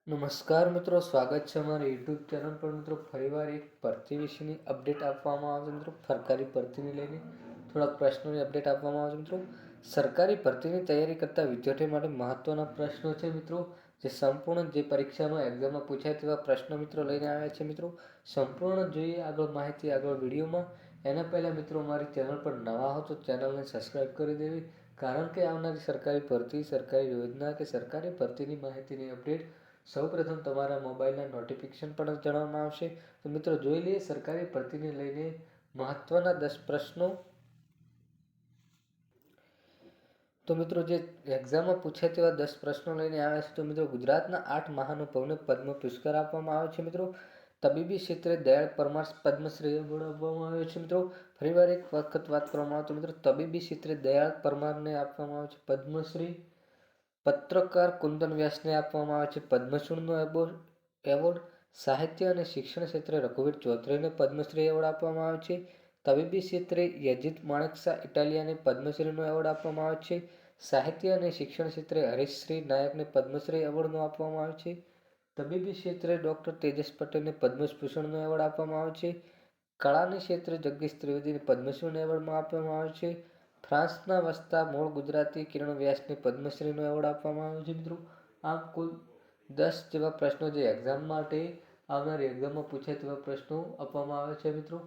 નમસ્કાર મિત્રો, સ્વાગત છે અમારી યુટ્યુબ ચેનલ પર. મિત્રો ફરીવાર એક ભરતી વિશેની અપડેટ આપવામાં આવે છે. મિત્રો સરકારી ભરતીને લઈને થોડા પ્રશ્નોની અપડેટ આપવામાં આવે છે. મિત્રો સરકારી ભરતીની તૈયારી કરતા વિદ્યાર્થીઓ માટે મહત્વના પ્રશ્નો છે. મિત્રો જે સંપૂર્ણ જે પરીક્ષામાં એક્ઝામમાં પૂછાય તેવા પ્રશ્નો મિત્રો લઈને આવ્યા છે. મિત્રો સંપૂર્ણ જોઈએ આગળ માહિતી આગળ વિડીયોમાં. એના પહેલાં મિત્રો મારી ચેનલ પર નવા હો તો ચેનલને સબસ્ક્રાઈબ કરી દેવી, કારણ કે આવનારી સરકારી ભરતી, સરકારી યોજના કે સરકારી ભરતીની માહિતીની અપડેટ સૌપ્રથમ તમારા મોબાઈલના નોટિફિકેશન પર જણાવવામાં આવશે. તો મિત્રો જોઈ લઈએ સરકારી ભરતીને લઈને મહત્વના 10 પ્રશ્નો. તો મિત્રો જે એક્ઝામમાં પૂછાય તેવા 10 પ્રશ્નો લઈને આવ્યા છે. તો મિત્રો ગુજરાતના 8 મહાનુભાવોને પદ્મ પુરસ્કાર આપવામાં આવે છે. મિત્રો તબીબી ક્ષેત્રે દયાળ પરમાર પદ્મશ્રી એવોર્ડ આપવામાં આવ્યો છે. મિત્રો ફરીવાર એક વખત વાત કરવામાં આવે તો મિત્રો તબીબી ક્ષેત્રે દયાળ પરમારને આપવામાં આવે છે પદ્મશ્રી. પત્રકાર કુંદન વ્યાસને આપવામાં આવે છે પદ્મભૂષણનો એવોર્ડ. સાહિત્ય અને શિક્ષણ ક્ષેત્રે રઘુવીર ચૌધરીને પદ્મશ્રી એવોર્ડ આપવામાં આવે છે. તબીબી ક્ષેત્રે યજીત માણેકશા ઇટાલિયાને પદ્મશ્રીનો એવોર્ડ આપવામાં આવે છે. સાહિત્ય અને શિક્ષણ ક્ષેત્રે હરીશશ્રી નાયકને પદ્મશ્રી એવોર્ડનો આપવામાં આવે છે. તબીબી ક્ષેત્રે ડૉક્ટર તેજસ પટેલને પદ્મભૂષણનો એવોર્ડ આપવામાં આવે છે. કળાની ક્ષેત્રે જગદીશ ત્રિવેદીને પદ્મશ્રીનો એવોર્ડ આપવામાં આવે છે. ફ્રાન્સના વસતા મૂળ ગુજરાતી કિરણ વ્યાસને પદ્મશ્રીનો એવોર્ડ આપવામાં આવ્યો છે. મિત્રો આમ કુલ 10 જેવા પ્રશ્નો જે એક્ઝામ માટે આવનારી એક્ઝામમાં પૂછાય તેવા પ્રશ્નો આપવામાં આવે છે. મિત્રો